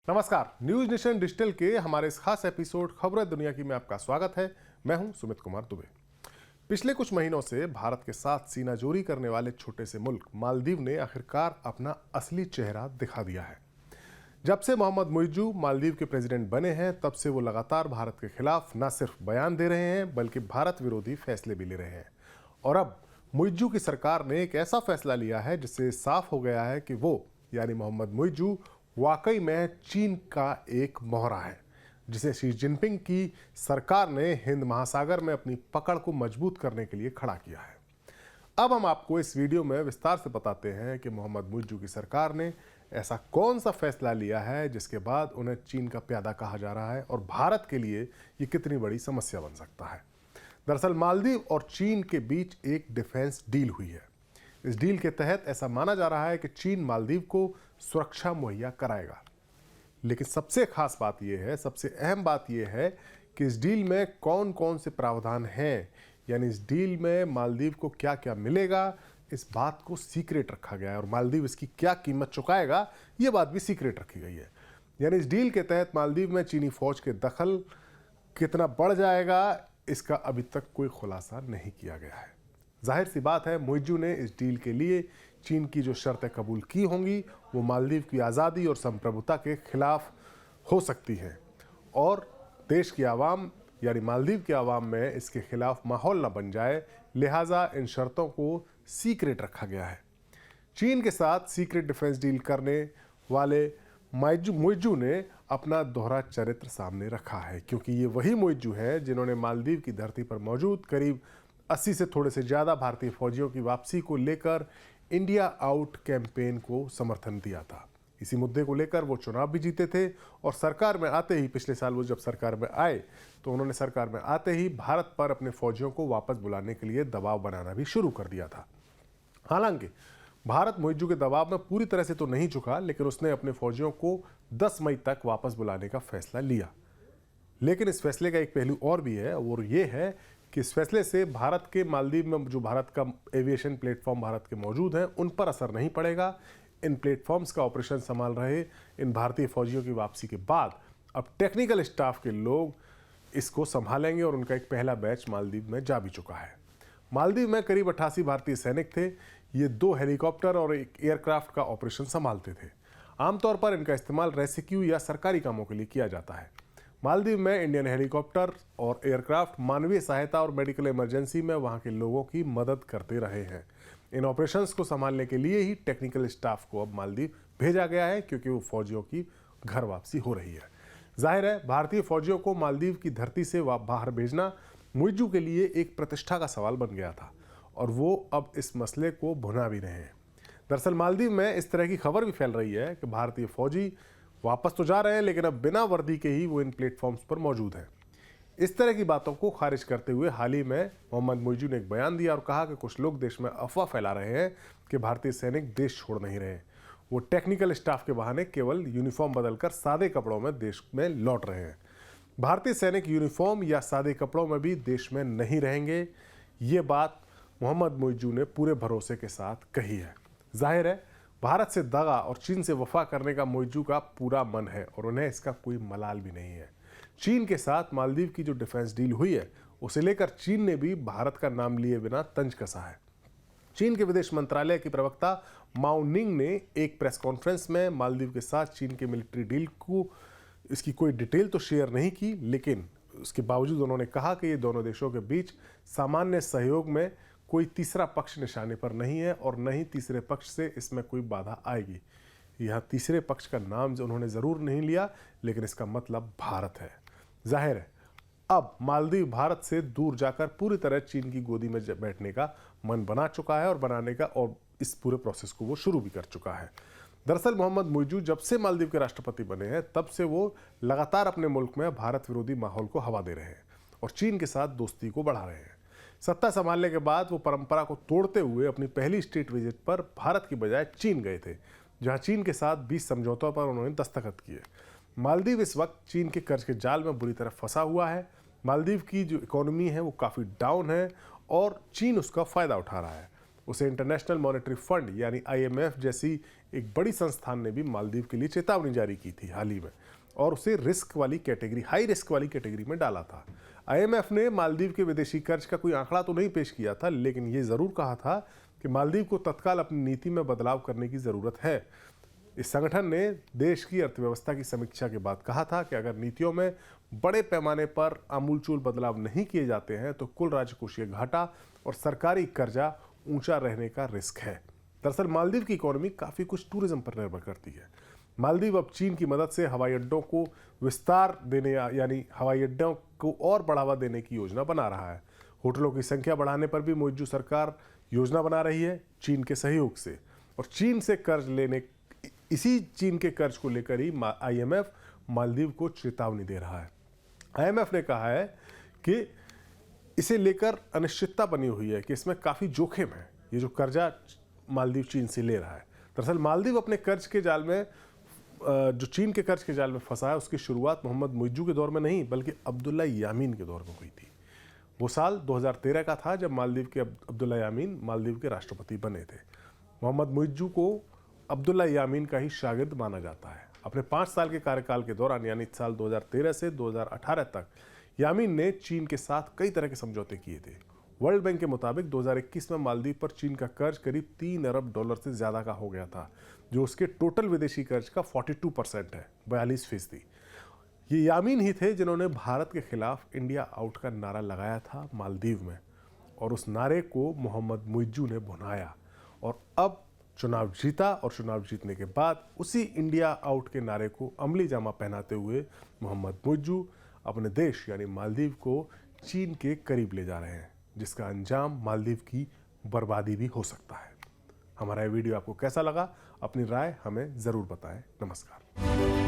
नमस्कार, news nation digital के हमारे इस खास एपिसोड खबरें दुनिया की में आपका स्वागत है। मैं हूं सुमित कुमार दुबे। पिछले कुछ महीनों से भारत के साथ सीनाजोरी करने वाले छोटे से मुल्क मालदीव ने आखिरकार अपना असली चेहरा दिखा दिया है। जब से मोहम्मद मुइज्जू मालदीव के प्रेसिडेंट बने हैं, तब से वो लगातार भारत के खिलाफ न सिर्फ बयान दे रहे हैं बल्कि भारत विरोधी फैसले भी ले रहे हैं। और अब मुइज्जू की सरकार ने एक ऐसा फैसला लिया है जिससे साफ हो गया है कि वो यानी मोहम्मद मुइज्जू वाकई में चीन का एक मोहरा है, जिसे शी जिनपिंग की सरकार ने हिंद महासागर में अपनी पकड़ को मजबूत करने के लिए खड़ा किया है। अब हम आपको इस वीडियो में विस्तार से बताते हैं कि मोहम्मद मुइज्जू की सरकार ने ऐसा कौन सा फैसला लिया है जिसके बाद उन्हें चीन का प्यादा कहा जा रहा है और भारत के लिए ये कितनी बड़ी समस्या बन सकता है। दरअसल मालदीव और चीन के बीच एक डिफेंस डील हुई है। इस डील के तहत ऐसा माना जा रहा है कि चीन मालदीव को सुरक्षा मुहैया कराएगा। लेकिन सबसे खास बात यह है, सबसे अहम बात यह है कि इस डील में कौन कौन से प्रावधान हैं, यानी इस डील में मालदीव को क्या क्या मिलेगा, इस बात को सीक्रेट रखा गया है। और मालदीव इसकी क्या कीमत चुकाएगा, ये बात भी सीक्रेट रखी गई है। यानी इस डील के तहत मालदीव में चीनी फौज के दखल कितना बढ़ जाएगा, इसका अभी तक कोई खुलासा नहीं किया गया है। जाहिर सी बात है, मुइज्जू ने इस डील के लिए चीन की जो शर्तें कबूल की होंगी वो मालदीव की आज़ादी और संप्रभुता के खिलाफ हो सकती हैं और देश की आवाम यानी मालदीव की आवाम में इसके खिलाफ माहौल न बन जाए, लिहाजा इन शर्तों को सीक्रेट रखा गया है। चीन के साथ सीक्रेट डिफेंस डील करने वाले मुइज्जू ने अपना दोहरा चरित्र सामने रखा है, क्योंकि ये वही मुइज्जू है जिन्होंने मालदीव की धरती पर मौजूद करीब 80 से थोड़े से ज़्यादा भारतीय फौजियों की वापसी को लेकर इंडिया आउट कैंपेन को समर्थन दिया था। इसी मुद्दे को लेकर वो चुनाव भी जीते थे और सरकार में आते ही, पिछले साल वो जब सरकार में आए तो उन्होंने सरकार में आते ही भारत पर अपने फौजियों को वापस बुलाने के लिए दबाव बनाना भी शुरू कर दिया था। हालांकि भारत मुइज्जू के दबाव में पूरी तरह से तो नहीं झुका, लेकिन उसने अपने फौजियों को 10 मई तक वापस बुलाने का फैसला लिया। लेकिन इस फैसले का एक पहलू और भी है, और ये है कि इस फैसले से भारत के मालदीव में जो भारत का एविएशन प्लेटफॉर्म भारत के मौजूद हैं उन पर असर नहीं पड़ेगा। इन प्लेटफॉर्म्स का ऑपरेशन संभाल रहे इन भारतीय फौजियों की वापसी के बाद अब टेक्निकल स्टाफ के लोग इसको संभालेंगे और उनका एक पहला बैच मालदीव में जा भी चुका है। मालदीव में करीब 88 भारतीय सैनिक थे। ये 2 हेलीकॉप्टर और एक एयरक्राफ्ट का ऑपरेशन संभालते थे। आमतौर पर इनका इस्तेमाल रेस्क्यू या सरकारी कामों के लिए किया जाता है। मालदीव में इंडियन हेलीकॉप्टर और एयरक्राफ्ट मानवीय सहायता और मेडिकल इमरजेंसी में वहां के लोगों की मदद करते रहे हैं। इन ऑपरेशंस को संभालने के लिए ही टेक्निकल स्टाफ को अब मालदीव भेजा गया है, क्योंकि वो फौजियों की घर वापसी हो रही है। जाहिर है, भारतीय फौजियों को मालदीव की धरती से बाहर भेजना मुइज्जू के लिए एक प्रतिष्ठा का सवाल बन गया था और वो अब इस मसले को भुना भी रहे हैं। दरअसल मालदीव में इस तरह की खबर भी फैल रही है कि भारतीय फौजी वापस तो जा रहे हैं, लेकिन अब बिना वर्दी के ही वो इन प्लेटफॉर्म्स पर मौजूद हैं। इस तरह की बातों को खारिज करते हुए हाल ही में मोहम्मद मुइज्जू ने एक बयान दिया और कहा कि कुछ लोग देश में अफवाह फैला रहे हैं कि भारतीय सैनिक देश छोड़ नहीं रहे। वो टेक्निकल स्टाफ के बहाने केवल यूनिफॉर्म बदलकर सादे कपड़ों में देश में लौट रहे हैं। भारतीय सैनिक यूनिफॉर्म या सादे कपड़ों में भी देश में नहीं रहेंगे। ये बात मोहम्मद मुइज्जू ने पूरे भरोसे के साथ कही है। जाहिर है, भारत से दगा और चीन से वफा करने का मुइज्जू का पूरा मन है और उन्हें इसका कोई मलाल भी नहीं है। चीन के साथ मालदीव की जो डिफेंस डील हुई है उसे लेकर चीन ने भी भारत का नाम लिए बिना तंज कसा है। चीन के विदेश मंत्रालय की प्रवक्ता माओ निंग ने एक प्रेस कॉन्फ्रेंस में मालदीव के साथ चीन के मिलिट्री डील को इसकी कोई डिटेल तो शेयर नहीं की, लेकिन उसके बावजूद उन्होंने कहा कि ये दोनों देशों के बीच सामान्य सहयोग में कोई तीसरा पक्ष निशाने पर नहीं है और न ही तीसरे पक्ष से इसमें कोई बाधा आएगी। यह तीसरे पक्ष का नाम उन्होंने ज़रूर नहीं लिया, लेकिन इसका मतलब भारत है। जाहिर है, अब मालदीव भारत से दूर जाकर पूरी तरह चीन की गोदी में बैठने का मन बना चुका है और बनाने का और इस पूरे प्रोसेस को वो शुरू भी कर चुका है। दरअसल मोहम्मद मुइज्जू जब से मालदीव के राष्ट्रपति बने हैं तब से वो लगातार अपने मुल्क में भारत विरोधी माहौल को हवा दे रहे हैं और चीन के साथ दोस्ती को बढ़ा रहे हैं। सत्ता संभालने के बाद वो परंपरा को तोड़ते हुए अपनी पहली स्टेट विजिट पर भारत की बजाय चीन गए थे, जहां चीन के साथ 20 समझौतों पर उन्होंने दस्तखत किए। मालदीव इस वक्त चीन के कर्ज के जाल में बुरी तरह फंसा हुआ है। मालदीव की जो इकोनॉमी है वो काफ़ी डाउन है और चीन उसका फ़ायदा उठा रहा है। उसे इंटरनेशनल मॉनेटरी फंड यानी IMF जैसी एक बड़ी संस्थान ने भी मालदीव के लिए चेतावनी जारी की थी हाल ही में, और उसे रिस्क वाली कैटेगरी, हाई रिस्क वाली कैटेगरी में डाला था। IMF ने मालदीव के विदेशी कर्ज का कोई आंकड़ा तो नहीं पेश किया था, लेकिन ये जरूर कहा था कि मालदीव को तत्काल अपनी नीति में बदलाव करने की जरूरत है। इस संगठन ने देश की अर्थव्यवस्था की समीक्षा के बाद कहा था कि अगर नीतियों में बड़े पैमाने पर आमूलचूल बदलाव नहीं किए जाते हैं तो कुल राजकोषीय घाटा और सरकारी कर्जा ऊंचा रहने का रिस्क है। दरअसल मालदीव की इकोनॉमी काफी कुछ टूरिज्म पर निर्भर करती है। मालदीव अब चीन की मदद से हवाई अड्डों को विस्तार देने यानी हवाई अड्डों को और बढ़ावा देने की योजना बना रहा है। होटलों की संख्या बढ़ाने पर भी मोइज़ू सरकार योजना बना रही है चीन के सहयोग से, और चीन से कर्ज लेने, इसी चीन के कर्ज को लेकर ही IMF मालदीव को चेतावनी दे रहा है। IMF ने कहा है कि इसे लेकर अनिश्चितता बनी हुई है कि इसमें काफी जोखिम है, ये जो कर्जा मालदीव चीन से ले रहा है। दरअसल मालदीव अपने कर्ज के जाल में, जो चीन के कर्ज के जाल में फंसा है, उसकी शुरुआत मोहम्मद मुइज़्ज़ू के दौर में नहीं बल्कि अब्दुल्ला यामीन के दौर में हुई थी। वो साल 2013 का था जब मालदीव के अब्दुल्ला यामीन मालदीव के राष्ट्रपति बने थे। मोहम्मद मुइज़्ज़ू को अब्दुल्ला यामीन का ही शागिर्द माना जाता है। अपने 5 साल के कार्यकाल के दौरान यानी साल 2013 से 2018 तक यामीन ने चीन के साथ कई तरह के समझौते किए थे। वर्ल्ड बैंक के मुताबिक 2021 में मालदीव पर चीन का कर्ज करीब $3 अरब से ज्यादा का हो गया था, जो उसके टोटल विदेशी कर्ज का 42% है, 42%। ये यामीन ही थे जिन्होंने भारत के खिलाफ इंडिया आउट का नारा लगाया था मालदीव में, और उस नारे को मोहम्मद मुइज़्ज़ू ने भुनाया और अब चुनाव जीता, और चुनाव जीतने के बाद उसी इंडिया आउट के नारे को अमली जामा पहनाते हुए मोहम्मद मुइज़्ज़ू अपने देश यानी मालदीव को चीन के करीब ले जा रहे हैं, जिसका अंजाम मालदीव की बर्बादी भी हो सकता है। हमारा ये वीडियो आपको कैसा लगा? अपनी राय हमें ज़रूर बताएं। नमस्कार।